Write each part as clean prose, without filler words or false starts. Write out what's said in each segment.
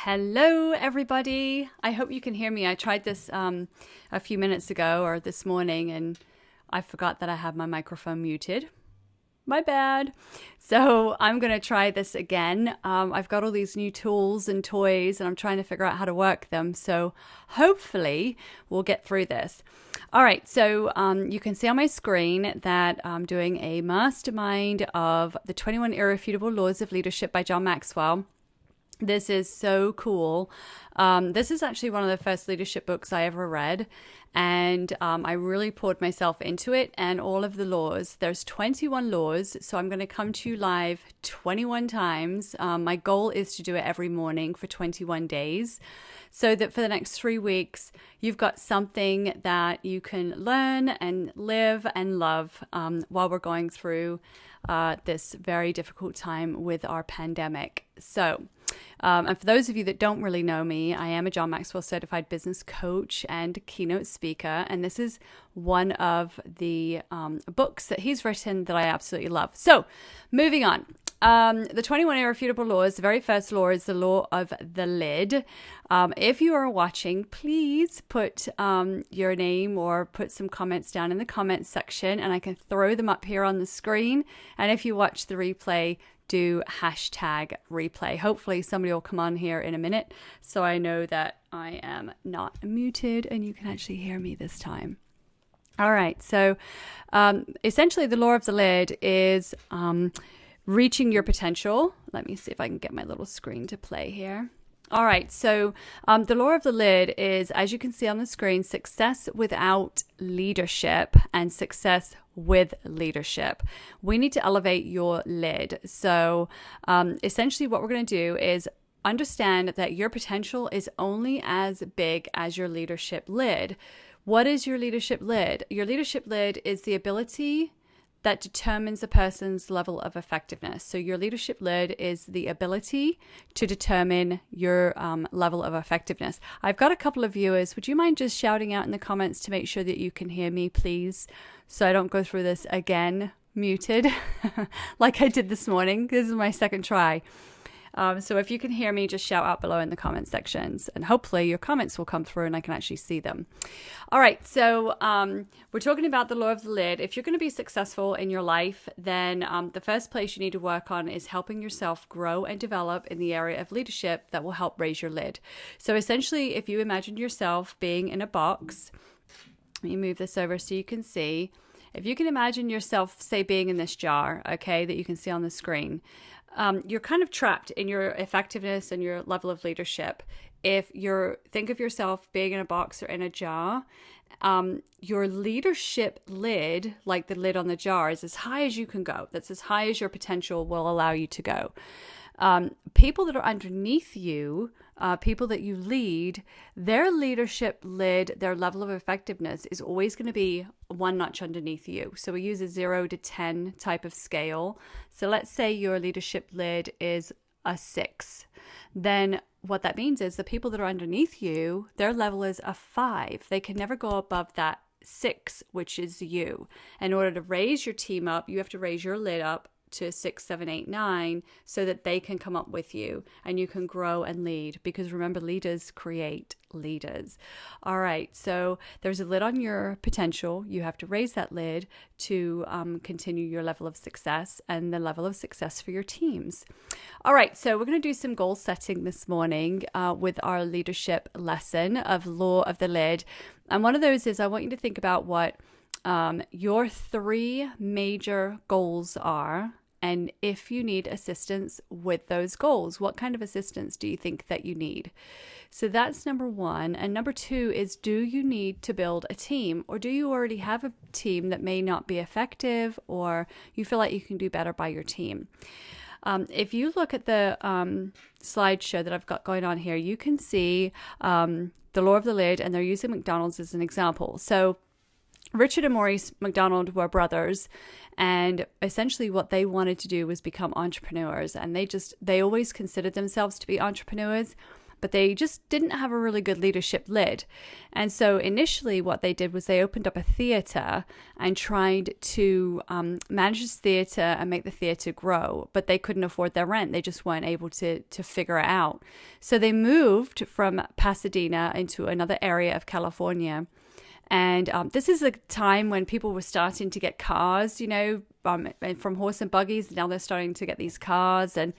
Hello, everybody. I hope you can hear me. I tried this a few minutes ago or this morning, and I forgot that I have my microphone muted. My bad. So I'm going to try this again. I've got all these new tools and toys, and I'm trying to figure out how to work them. So hopefully we'll get through this. All right. So you can see on my screen that I'm doing a mastermind of the 21 Irrefutable Laws of Leadership by John Maxwell. This is so cool. This is actually one of the first leadership books I ever read. And I really poured myself into it and all of the laws. There's 21 laws. So I'm going to come to you live 21 times. My goal is to do it every morning for 21 days. So that for the next 3 weeks, you've got something that you can learn and live and love while we're going through this very difficult time with our pandemic. So, and for those of you that don't really know me, I am a John Maxwell certified business coach and keynote speaker. And this is one of the books that he's written that I absolutely love. So moving on. The 21 Irrefutable Laws, the very first law is the law of the lid. If you are watching, please put your name or put some comments down in the comments section, and I can throw them up here on the screen. And if you watch the replay, do hashtag replay. Hopefully somebody will come on here in a minute so I know that I am not muted and you can actually hear me this time. All right. So essentially the law of the lid is reaching your potential. Let me see if I can get my little screen to play here. All right, so the law of the lid is, as you can see on the screen, success without leadership and success with leadership. We need to elevate your lid. So essentially what we're going to do is understand that your potential is only as big as your leadership lid. What is your leadership lid? Your leadership lid is the ability that determines a person's level of effectiveness. So your leadership lid is the ability to determine your level of effectiveness. I've got a couple of viewers. Would you mind just shouting out in the comments to make sure that you can hear me, please? So I don't go through this again, muted, like I did this morning. This is my second try. So if you can hear me, just shout out below in the comment sections, and hopefully your comments will come through and I can actually see them. All right, so we're talking about the law of the lid. If you're going to be successful in your life, then the first place you need to work on is helping yourself grow and develop in the area of leadership that will help raise your lid. So essentially, if you imagine yourself being in a box, let me move this over so you can see. If you can imagine yourself, say, being in this jar, okay, that you can see on the screen, you're kind of trapped in your effectiveness and your level of leadership. If you're, think of yourself being in a box or in a jar, your leadership lid, like the lid on the jar, is as high as you can go. That's as high as your potential will allow you to go. People that are underneath you, people that you lead, their leadership lid, their level of effectiveness is always going to be one notch underneath you. So we use a 0 to 10 type of scale. So let's say your leadership lid is a 6. Then what that means is the people that are underneath you, their level is a 5. They can never go above that 6, which is you. In order to raise your team up, you have to raise your lid up to 6, 7, 8, 9 so that they can come up with you and you can grow and lead, because remember, leaders create leaders. All right, so there's a lid on your potential. You have to raise that lid to continue your level of success and the level of success for your teams. All right, so we're going to do some goal setting this morning with our leadership lesson of law of the lid. And one of those is, I want you to think about what your 3 major goals are, and if you need assistance with those goals, what kind of assistance do you think that you need? So that's number 1. And number 2 is, do you need to build a team, or do you already have a team that may not be effective, or you feel like you can do better by your team? If you look at the slideshow that I've got going on here, you can see the law of the lid, and they're using McDonald's as an example. So Richard and Maurice McDonald were brothers, and essentially what they wanted to do was become entrepreneurs, and they always considered themselves to be entrepreneurs, but they just didn't have a really good leadership lid. And so initially what they did was they opened up a theater and tried to manage this theater and make the theater grow, but they couldn't afford their rent. They just weren't able to figure it out. So they moved from Pasadena into another area of California. And this is a time when people were starting to get cars, from horse and buggies. Now they're starting to get these cars. And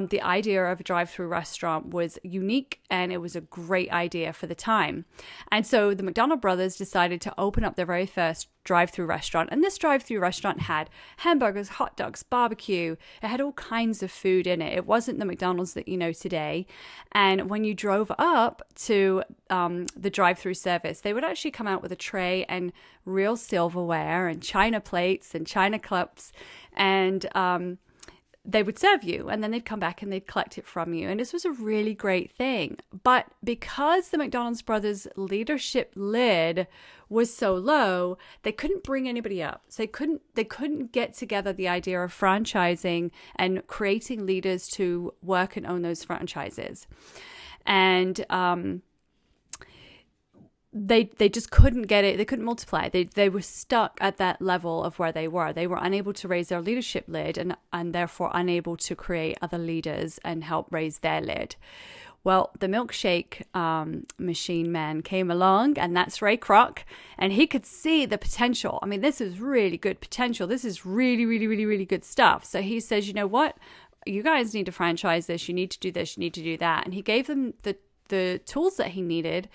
the idea of a drive-through restaurant was unique, and it was a great idea for the time. And so the McDonald brothers decided to open up their very first drive-through restaurant. And this drive-through restaurant had hamburgers, hot dogs, barbecue. It had all kinds of food in it. It wasn't the McDonald's that you know today. And when you drove up to the drive-through service, they would actually come out with a tray and real silverware and china plates and china cups, and they would serve you, and then they'd come back and they'd collect it from you. And this was a really great thing. But because the McDonald's brothers leadership lid was so low, they couldn't bring anybody up. So they couldn't get together the idea of franchising and creating leaders to work and own those franchises. And they just couldn't get it. They couldn't multiply. They were stuck at that level of where they were. They were unable to raise their leadership lid, and therefore unable to create other leaders and help raise their lid. Well, the milkshake machine man came along, and that's Ray Kroc, and he could see the potential. I mean, this is really good potential. This is really, really, really, really good stuff. So he says, you know what? You guys need to franchise this. You need to do this. You need to do that. And he gave them the tools that he needed.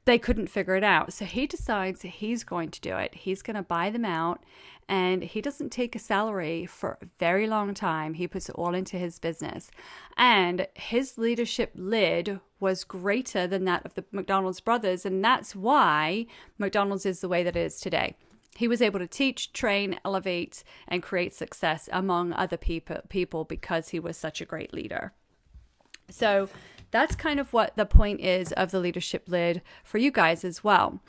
They couldn't figure it out. So he decides he's going to do it. He's going to buy them out, and he doesn't take a salary for a very long time. He puts it all into his business. And his leadership lid was greater than that of the McDonald's brothers. And that's why McDonald's is the way that it is today. He was able to teach, train, elevate, and create success among other people because he was such a great leader. So that's kind of what the point is of the leadership lid for you guys as well.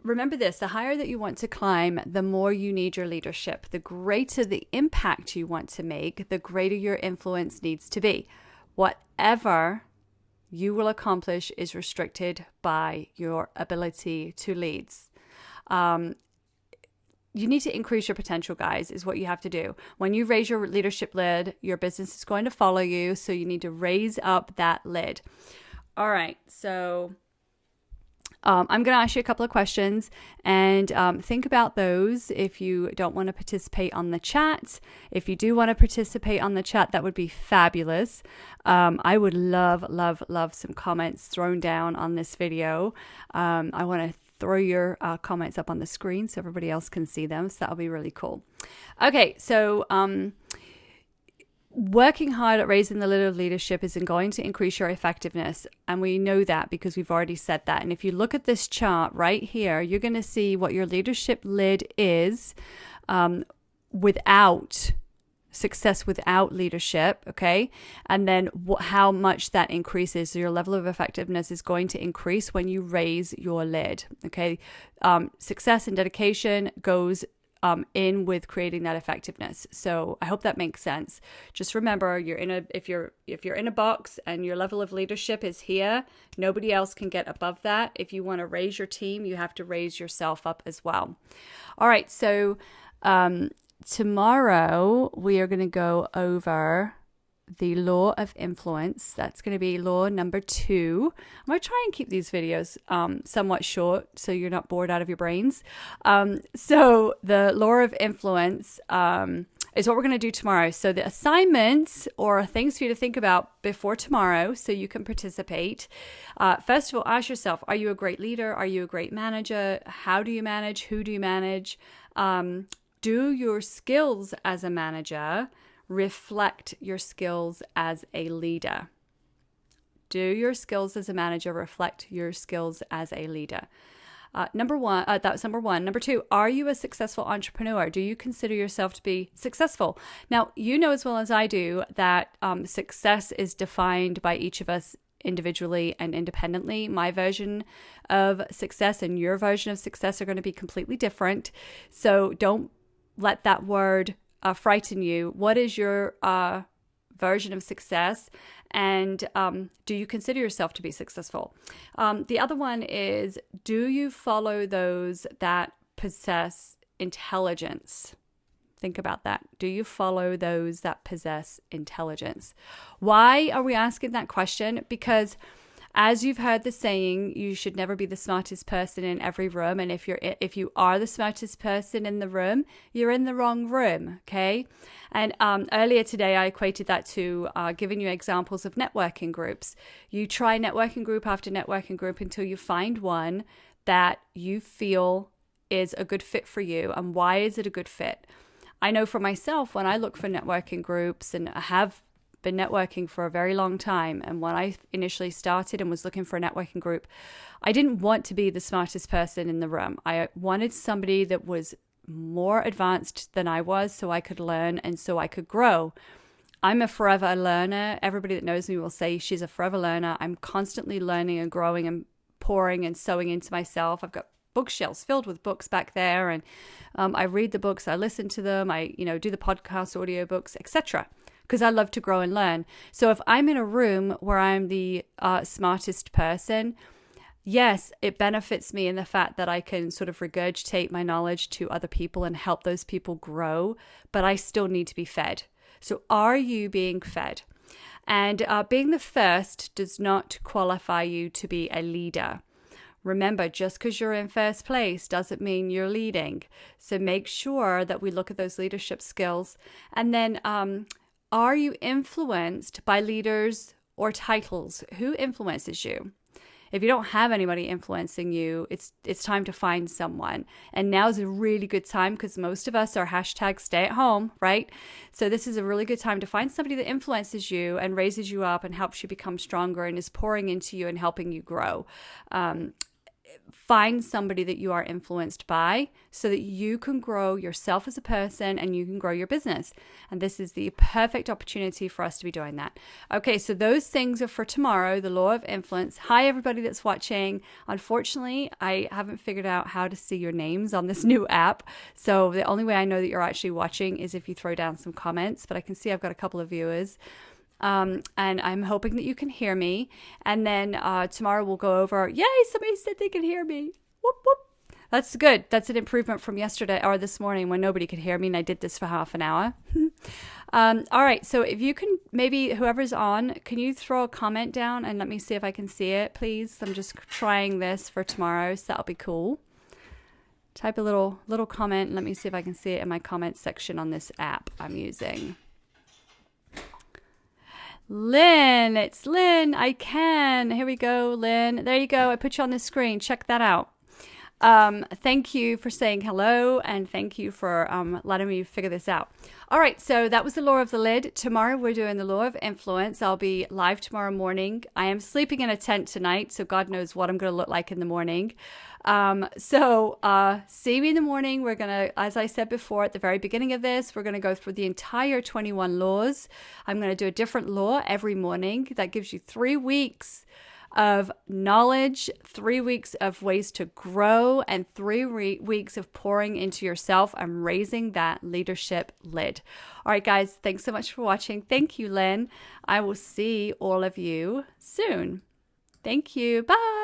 Remember this, the higher that you want to climb, the more you need your leadership. The greater the impact you want to make, the greater your influence needs to be. Whatever you will accomplish is restricted by your ability to lead. You need to increase your potential, guys, is what you have to do. When you raise your leadership lid, your business is going to follow you. So you need to raise up that lid. All right. So I'm going to ask you a couple of questions, and think about those if you don't want to participate on the chat. If you do want to participate on the chat, that would be fabulous. I would love, love, love some comments thrown down on this video. I want to throw your comments up on the screen so everybody else can see them. So that'll be really cool. Okay, so working hard at raising the lid of leadership is going to increase your effectiveness. And we know that because we've already said that. And if you look at this chart right here, you're going to see what your leadership lid is without success, without leadership, okay? And then how much that increases. So your level of effectiveness is going to increase when you raise your lid, okay? Success and dedication goes in with creating that effectiveness. So I hope that makes sense. Just remember, if you're in a box and your level of leadership is here, nobody else can get above that. If you want to raise your team, you have to raise yourself up as well. All right, so tomorrow we are going to go over the law of influence. That's going to be law number 2. I'm going to try and keep these videos somewhat short so you're not bored out of your brains. So the law of influence is what we're going to do tomorrow. So the assignments or things for you to think about before tomorrow so you can participate. First of all, ask yourself, are you a great leader? Are you a great manager? How do you manage? Who do you manage? Do your skills as a manager reflect your skills as a leader? Do your skills as a manager reflect your skills as a leader? Number one, that was number 1. Number 2, are you a successful entrepreneur? Do you consider yourself to be successful? Now, you know as well as I do that success is defined by each of us individually and independently. My version of success and your version of success are going to be completely different. So don't let that word frighten you. What is your version of success? And do you consider yourself to be successful? The other one is, do you follow those that possess intelligence? Think about that. Do you follow those that possess intelligence? Why are we asking that question? Because as you've heard the saying, you should never be the smartest person in every room. And if you are the smartest person in the room, you're in the wrong room, okay? And earlier today, I equated that to giving you examples of networking groups. You try networking group after networking group until you find one that you feel is a good fit for you. And why is it a good fit? I know for myself, when I look for networking groups, and I have been networking for a very long time, and when I initially started and was looking for a networking group, I didn't want to be the smartest person in the room. I wanted somebody that was more advanced than I was, so I could learn and so I could grow. I'm a forever learner. Everybody that knows me will say she's a forever learner. I'm constantly learning and growing and pouring and sowing into myself. I've got bookshelves filled with books back there, and I read the books, I listen to them, I do the podcast, audiobooks, etc., because I love to grow and learn. So if I'm in a room where I'm the smartest person, yes, it benefits me in the fact that I can sort of regurgitate my knowledge to other people and help those people grow, but I still need to be fed. So are you being fed? And being the first does not qualify you to be a leader. Remember, just because you're in first place doesn't mean you're leading. So make sure that we look at those leadership skills. And then, are you influenced by leaders or titles? Who influences you? If you don't have anybody influencing you, it's time to find someone. And now's a really good time because most of us are hashtag stay at home, right? So this is a really good time to find somebody that influences you and raises you up and helps you become stronger and is pouring into you and helping you grow. Find somebody that you are influenced by so that you can grow yourself as a person and you can grow your business. And this is the perfect opportunity for us to be doing that. Okay, so those things are for tomorrow, the law of influence. Hi, everybody that's watching. Unfortunately, I haven't figured out how to see your names on this new app. So the only way I know that you're actually watching is if you throw down some comments, but I can see I've got a couple of viewers. And I'm hoping that you can hear me. And then tomorrow we'll go over, yay, somebody said they can hear me. Whoop, whoop. That's good. That's an improvement from yesterday or this morning when nobody could hear me and I did this for half an hour. All right. So if you can, maybe whoever's on, can you throw a comment down and let me see if I can see it, please? I'm just trying this for tomorrow, so that'll be cool. Type a little comment and let me see if I can see it in my comment section on this app I'm using. Lynn, it's Lynn. I can. Here we go, Lynn. There you go. I put you on the screen. Check that out. Thank you for saying hello, and thank you for letting me figure this out. All right, so that was the law of the lid. Tomorrow we're doing the law of influence. I'll be live tomorrow morning. I am sleeping in a tent tonight, so God knows what I'm going to look like in the morning. See me in the morning. We're going to, as I said before at the very beginning of this, we're going to go through the entire 21 laws. I'm going to do a different law every morning. That gives you 3 weeks of knowledge, 3 weeks of ways to grow, and 3 weeks of pouring into yourself and raising that leadership lid. All right, guys, thanks so much for watching. Thank you, Lynn. I will see all of you soon. Thank you. Bye.